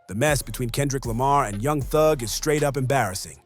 The mess between Kendrick Lamar and Young Thug is straight up embarrassing.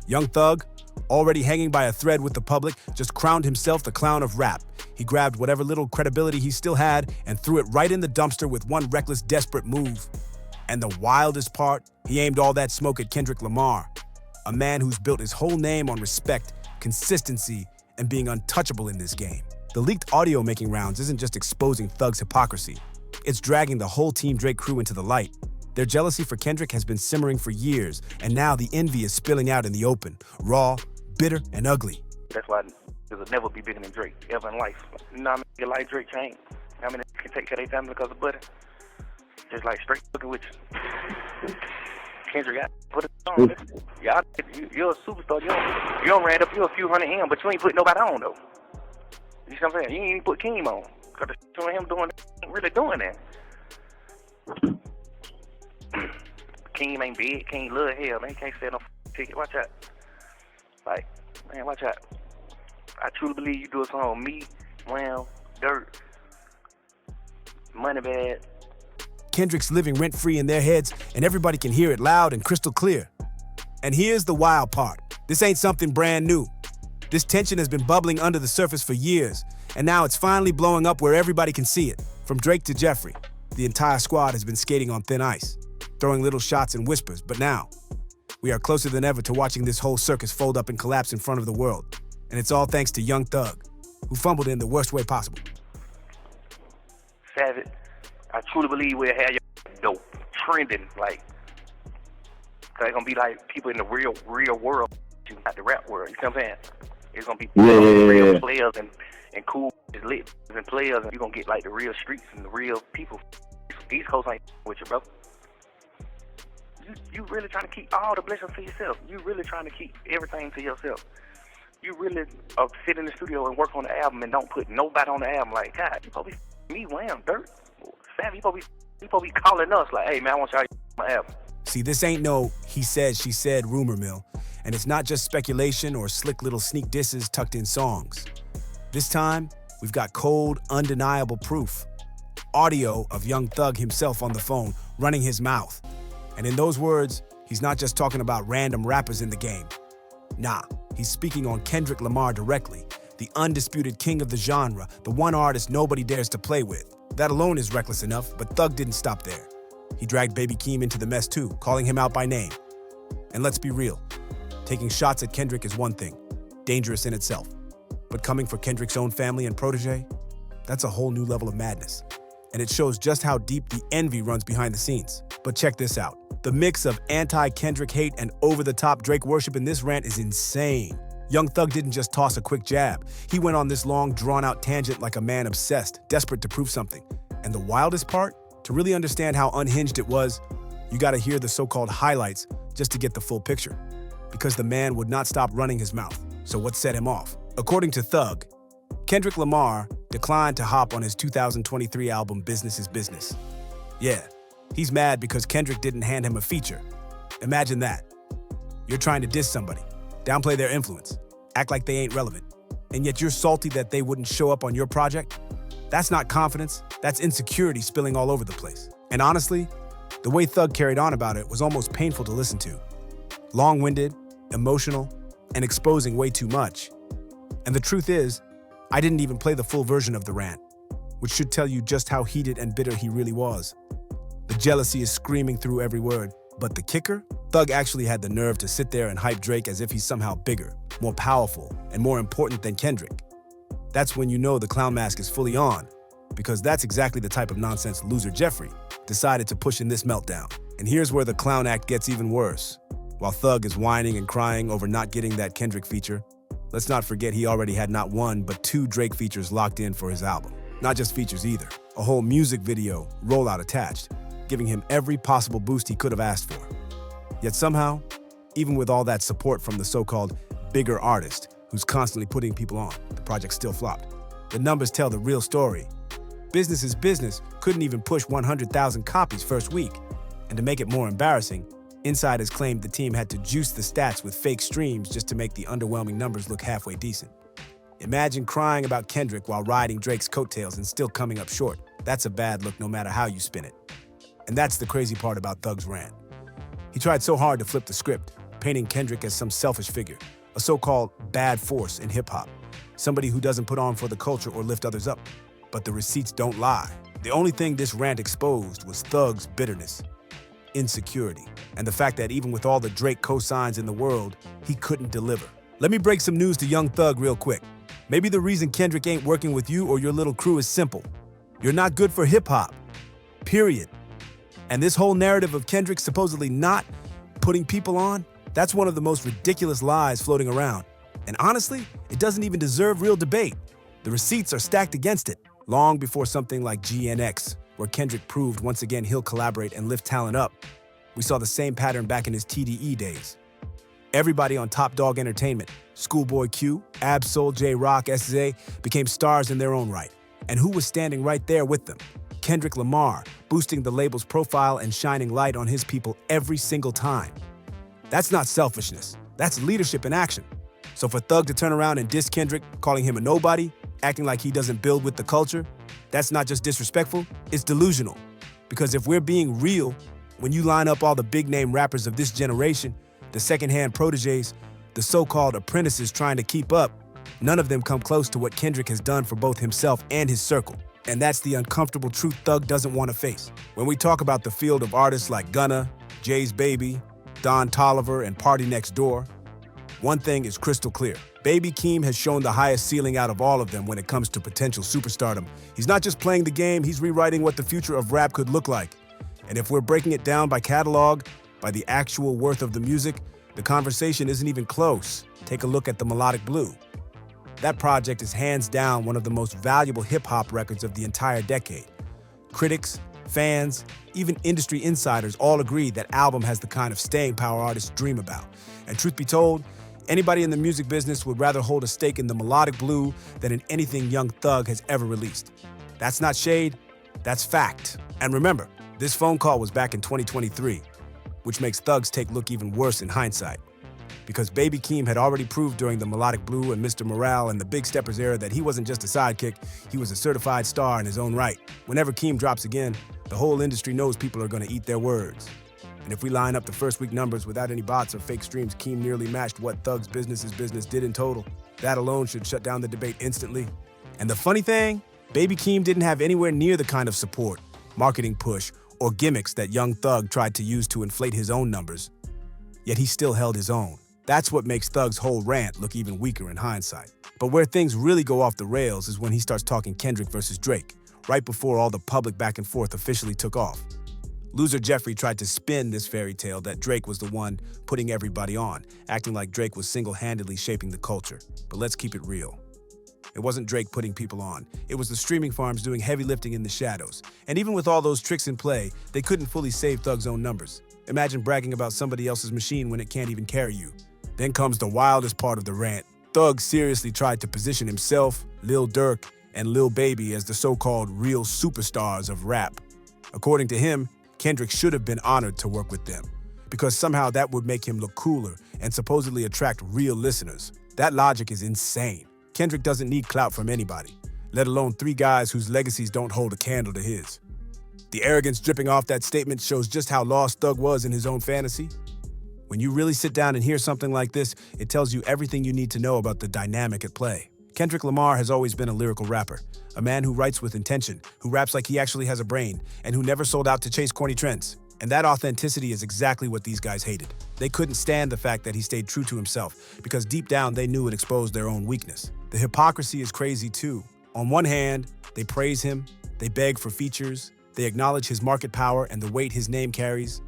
Young Thug, already hanging by a thread with the public, just crowned himself the clown of rap. He grabbed whatever little credibility he still had and threw it right in the dumpster with one reckless, desperate move. And the wildest part, he aimed all that smoke at Kendrick Lamar, a man who's built his whole name on respect, consistency, and being untouchable in this game. The leaked audio making rounds isn't just exposing Thug's hypocrisy. It's dragging the whole Team Drake crew into the light. Their jealousy for Kendrick has been simmering for years, and now the envy is spilling out in the open, raw, bitter, and ugly. That's why there'll never be bigger than Drake, ever in life. You know how many like Drake change? How many can take care of their family because of butter? Just like straight looking with you. Kendrick got put it on. Y'all, you're a superstar. You don't ran up you a few hundred M, but you ain't put nobody on though. You see what I'm saying? You ain't even put Keem on. Cause the shit him doing ain't really doing that. Keem ain't big. Keem love hell, man. He can't sell no ticket. Watch out. Like, man, watch out. I truly believe you do a song on me, Wham, Dirt, Money Bad. Kendrick's living rent-free in their heads, and everybody can hear it loud and crystal clear. And here's the wild part. This ain't something brand new. This tension has been bubbling under the surface for years, and now it's finally blowing up where everybody can see it. From Drake to Jeffrey, the entire squad has been skating on thin ice, throwing little shots and whispers, but now, we are closer than ever to watching this whole circus fold up and collapse in front of the world. And it's all thanks to Young Thug, who fumbled in the worst way possible. Savage, I truly believe we'll have your dope trending, like, they're gonna be like people in the real world, not the rap world. You know what I'm saying? It's gonna be real players and cool lit and players, and you're gonna get like the real streets and the real people. East Coast ain't with you, bro. You really trying to keep all the blessings to yourself. You really trying to keep everything to yourself. You really sit in the studio and work on the album and don't put nobody on the album. Like, God, you probably me, Wham, Dirt, Savvy. You probably calling us like, hey man, I want y'all to my album. See, this ain't no he said, she said rumor mill, and it's not just speculation or slick little sneak disses tucked in songs. This time, we've got cold, undeniable proof. Audio of Young Thug himself on the phone, running his mouth. And in those words, he's not just talking about random rappers in the game. Nah, he's speaking on Kendrick Lamar directly, the undisputed king of the genre, the one artist nobody dares to play with. That alone is reckless enough, but Thug didn't stop there. He dragged Baby Keem into the mess too, calling him out by name. And let's be real, taking shots at Kendrick is one thing, dangerous in itself. But coming for Kendrick's own family and protege, that's a whole new level of madness. And it shows just how deep the envy runs behind the scenes. But check this out. The mix of anti-Kendrick hate and over-the-top Drake worship in this rant is insane. Young Thug didn't just toss a quick jab. He went on this long, drawn-out tangent like a man obsessed, desperate to prove something. And the wildest part? To really understand how unhinged it was, you gotta hear the so-called highlights just to get the full picture. Because the man would not stop running his mouth. So what set him off? According to Thug, Kendrick Lamar declined to hop on his 2023 album Business is Business. Yeah, he's mad because Kendrick didn't hand him a feature. Imagine that. You're trying to diss somebody, downplay their influence, act like they ain't relevant, and yet you're salty that they wouldn't show up on your project? That's not confidence, that's insecurity spilling all over the place. And honestly, the way Thug carried on about it was almost painful to listen to. Long-winded, emotional, and exposing way too much. And the truth is, I didn't even play the full version of the rant, which should tell you just how heated and bitter he really was. The jealousy is screaming through every word. But the kicker? Thug actually had the nerve to sit there and hype Drake as if he's somehow bigger, more powerful, and more important than Kendrick. That's when you know the clown mask is fully on, because that's exactly the type of nonsense loser Jeffrey decided to push in this meltdown. And here's where the clown act gets even worse. While Thug is whining and crying over not getting that Kendrick feature, let's not forget he already had not one, but 2 Drake features locked in for his album. Not just features either, a whole music video rollout attached, giving him every possible boost he could have asked for. Yet somehow, even with all that support from the so-called bigger artist who's constantly putting people on, the project still flopped. The numbers tell the real story. Business is Business couldn't even push 100,000 copies first week. And to make it more embarrassing, insiders claimed the team had to juice the stats with fake streams just to make the underwhelming numbers look halfway decent. Imagine crying about Kendrick while riding Drake's coattails and still coming up short. That's a bad look no matter how you spin it. And that's the crazy part about Thug's rant. He tried so hard to flip the script, painting Kendrick as some selfish figure, a so-called bad force in hip-hop, somebody who doesn't put on for the culture or lift others up. But the receipts don't lie. The only thing this rant exposed was Thug's bitterness, insecurity, and the fact that even with all the Drake cosigns in the world, he couldn't deliver. Let me break some news to young Thug real quick. Maybe the reason Kendrick ain't working with you or your little crew is simple. You're not good for hip-hop. Period. And this whole narrative of Kendrick supposedly not putting people on, that's one of the most ridiculous lies floating around. And honestly, it doesn't even deserve real debate. The receipts are stacked against it, long before something like GNX, where Kendrick proved once again he'll collaborate and lift talent up. We saw the same pattern back in his TDE days. Everybody on Top Dog Entertainment, Schoolboy Q, Ab-Soul, J-Rock, SZA, became stars in their own right. And who was standing right there with them? Kendrick Lamar, boosting the label's profile and shining light on his people every single time. That's not selfishness. That's leadership in action. So for Thug to turn around and diss Kendrick, calling him a nobody, acting like he doesn't build with the culture, that's not just disrespectful, it's delusional. Because if we're being real, when you line up all the big-name rappers of this generation, the second-hand proteges, the so-called apprentices trying to keep up, none of them come close to what Kendrick has done for both himself and his circle. And that's the uncomfortable truth Thug doesn't want to face. When we talk about the field of artists like Gunna, Jay's Baby, Don Toliver, and Party Next Door, one thing is crystal clear. Baby Keem has shown the highest ceiling out of all of them when it comes to potential superstardom. He's not just playing the game, he's rewriting what the future of rap could look like. And if we're breaking it down by catalog, by the actual worth of the music, the conversation isn't even close. Take a look at the Melodic Blue. That project is hands down one of the most valuable hip-hop records of the entire decade. Critics, fans, even industry insiders all agree that album has the kind of staying power artists dream about. And truth be told, anybody in the music business would rather hold a stake in the Melodic Blue than in anything young Thug has ever released. That's not shade, that's fact. And remember, this phone call was back in 2023, which makes Thug's take look even worse in hindsight. Because Baby Keem had already proved during the Melodic Blue and Mr. Morale and the Big Steppers era that he wasn't just a sidekick, he was a certified star in his own right. Whenever Keem drops again, the whole industry knows people are gonna eat their words. And if we line up the first week numbers without any bots or fake streams, Keem nearly matched what Thug's business did in total. That alone should shut down the debate instantly. And the funny thing, Baby Keem didn't have anywhere near the kind of support, marketing push, or gimmicks that young Thug tried to use to inflate his own numbers. Yet he still held his own. That's what makes Thug's whole rant look even weaker in hindsight. But where things really go off the rails is when he starts talking Kendrick versus Drake, right before all the public back and forth officially took off. Loser Jeffrey tried to spin this fairy tale that Drake was the one putting everybody on, acting like Drake was single-handedly shaping the culture. But let's keep it real. It wasn't Drake putting people on. It was the streaming farms doing heavy lifting in the shadows. And even with all those tricks in play, they couldn't fully save Thug's own numbers. Imagine bragging about somebody else's machine when it can't even carry you. Then comes the wildest part of the rant. Thug seriously tried to position himself, Lil Durk, and Lil Baby as the so-called real superstars of rap. According to him, Kendrick should have been honored to work with them, because somehow that would make him look cooler and supposedly attract real listeners. That logic is insane. Kendrick doesn't need clout from anybody, let alone 3 guys whose legacies don't hold a candle to his. The arrogance dripping off that statement shows just how lost Thug was in his own fantasy. When you really sit down and hear something like this, it tells you everything you need to know about the dynamic at play. Kendrick Lamar has always been a lyrical rapper, a man who writes with intention, who raps like he actually has a brain, and who never sold out to chase corny trends. And that authenticity is exactly what these guys hated. They couldn't stand the fact that he stayed true to himself, because deep down they knew it exposed their own weakness. The hypocrisy is crazy too. On one hand, they praise him, they beg for features, they acknowledge his market power and the weight his name carries.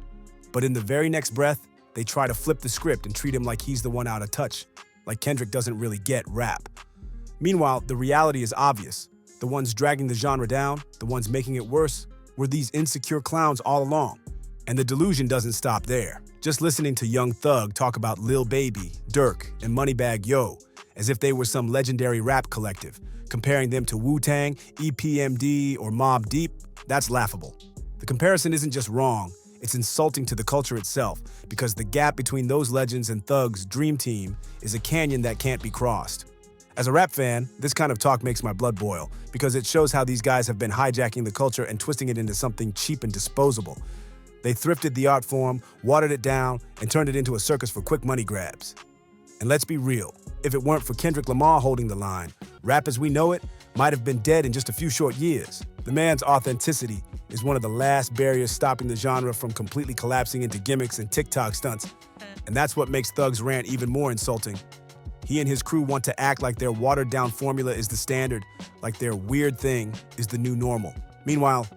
But in the very next breath, they try to flip the script and treat him like he's the one out of touch, like Kendrick doesn't really get rap. Meanwhile, the reality is obvious. The ones dragging the genre down, the ones making it worse, were these insecure clowns all along. And the delusion doesn't stop there. Just listening to young Thug talk about Lil Baby, Durk, and Moneybagg Yo as if they were some legendary rap collective, comparing them to Wu-Tang, EPMD, or Mobb Deep, that's laughable. The comparison isn't just wrong, it's insulting to the culture itself, because the gap between those legends and Thug's dream team is a canyon that can't be crossed. As a rap fan, this kind of talk makes my blood boil because it shows how these guys have been hijacking the culture and twisting it into something cheap and disposable. They thrifted the art form, watered it down, and turned it into a circus for quick money grabs. And let's be real, if it weren't for Kendrick Lamar holding the line, rap as we know it might have been dead in just a few short years. The man's authenticity is one of the last barriers stopping the genre from completely collapsing into gimmicks and TikTok stunts. And that's what makes Thugg's rant even more insulting. He and his crew want to act like their watered-down formula is the standard, like their weird thing is the new normal. Meanwhile,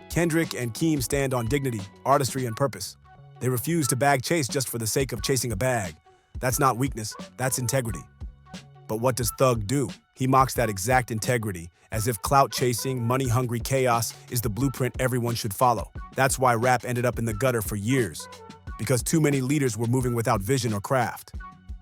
Kendrick and Keem stand on dignity, artistry, and purpose. They refuse to bag chase just for the sake of chasing a bag. That's not weakness, that's integrity. But what does Thug do? He mocks that exact integrity, as if clout-chasing, money-hungry chaos is the blueprint everyone should follow. That's why rap ended up in the gutter for years, because too many leaders were moving without vision or craft.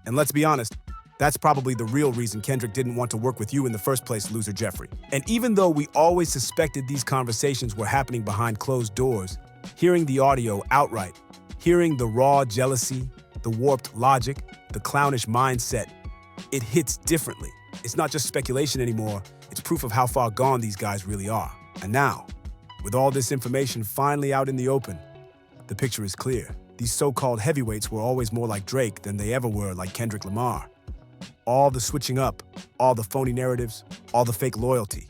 And let's be honest, that's probably the real reason Kendrick didn't want to work with you in the first place, loser Jeffrey. And even though we always suspected these conversations were happening behind closed doors, hearing the audio outright, hearing the raw jealousy, the warped logic, the clownish mindset, it hits differently. It's not just speculation anymore, it's proof of how far gone these guys really are. And now, with all this information finally out in the open, the picture is clear. These so-called heavyweights were always more like Drake than they ever were like Kendrick Lamar. All the switching up, all the phony narratives, all the fake loyalty.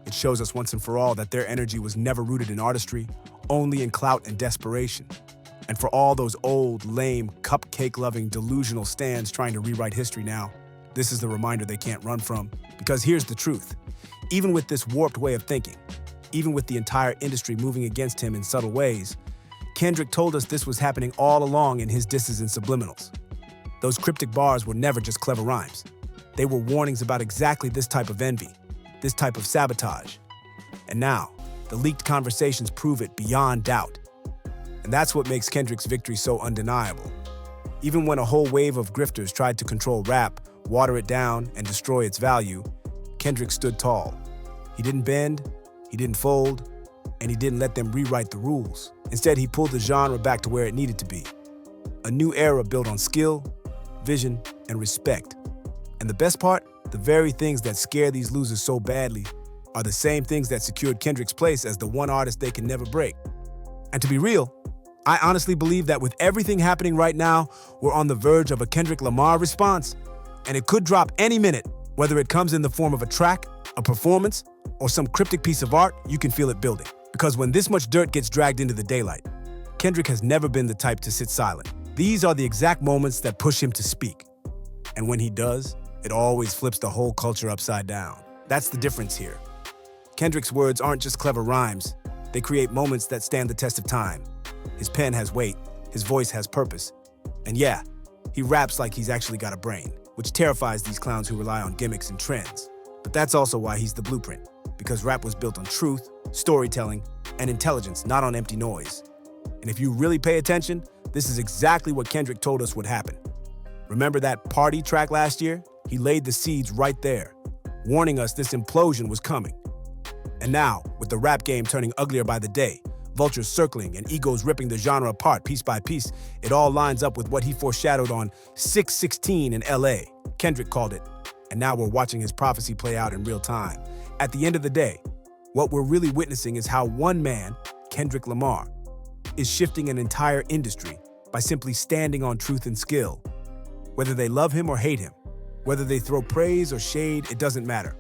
It shows us once and for all that their energy was never rooted in artistry, only in clout and desperation. And for all those old, lame, cupcake-loving, delusional stands trying to rewrite history now, this is the reminder they can't run from. Because here's the truth. Even with this warped way of thinking, even with the entire industry moving against him in subtle ways, Kendrick told us this was happening all along in his disses and subliminals. Those cryptic bars were never just clever rhymes. They were warnings about exactly this type of envy, this type of sabotage. And now, the leaked conversations prove it beyond doubt. And that's what makes Kendrick's victory so undeniable. Even when a whole wave of grifters tried to control rap, water it down, and destroy its value, Kendrick stood tall. He didn't bend, he didn't fold, and he didn't let them rewrite the rules. Instead, he pulled the genre back to where it needed to be. A new era built on skill, vision, and respect. And the best part, the very things that scare these losers so badly are the same things that secured Kendrick's place as the one artist they can never break. And to be real, I honestly believe that with everything happening right now, we're on the verge of a Kendrick Lamar response, and it could drop any minute. Whether it comes in the form of a track, a performance, or some cryptic piece of art, you can feel it building. Because when this much dirt gets dragged into the daylight, Kendrick has never been the type to sit silent. These are the exact moments that push him to speak. And when he does, it always flips the whole culture upside down. That's the difference here. Kendrick's words aren't just clever rhymes. They create moments that stand the test of time. His pen has weight, his voice has purpose. And yeah, he raps like he's actually got a brain, which terrifies these clowns who rely on gimmicks and trends. But that's also why he's the blueprint, because rap was built on truth, storytelling, and intelligence, not on empty noise. And if you really pay attention, this is exactly what Kendrick told us would happen. Remember that party track last year? He laid the seeds right there, warning us this implosion was coming. And now, with the rap game turning uglier by the day, vultures circling and egos ripping the genre apart piece by piece, it all lines up with what he foreshadowed on 6/16 in LA. Kendrick called it, and now we're watching his prophecy play out in real time. At the end of the day, what we're really witnessing is how one man, Kendrick Lamar, is shifting an entire industry by simply standing on truth and skill. Whether they love him or hate him, whether they throw praise or shade, it doesn't matter.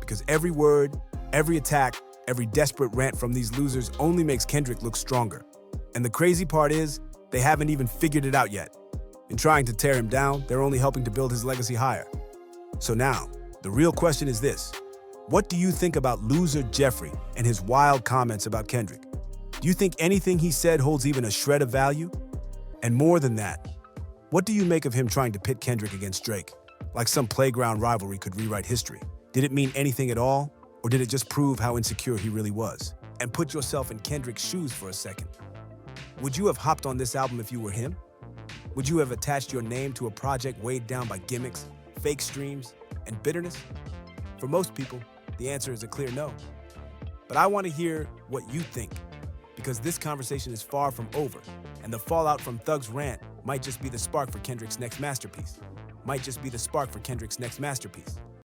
Because every word, every attack, every desperate rant from these losers only makes Kendrick look stronger. And the crazy part is, they haven't even figured it out yet. In trying to tear him down, they're only helping to build his legacy higher. So now, the real question is this. What do you think about loser Jeffrey and his wild comments about Kendrick? Do you think anything he said holds even a shred of value? And more than that, what do you make of him trying to pit Kendrick against Drake? Like some playground rivalry could rewrite history. Did it mean anything at all? Or did it just prove how insecure he really was? And put yourself in Kendrick's shoes for a second. Would you have hopped on this album if you were him? Would you have attached your name to a project weighed down by gimmicks, fake streams, and bitterness? For most people, the answer is a clear no. But I want to hear what you think, because this conversation is far from over, and the fallout from Thug's rant might just be the spark for Kendrick's next masterpiece.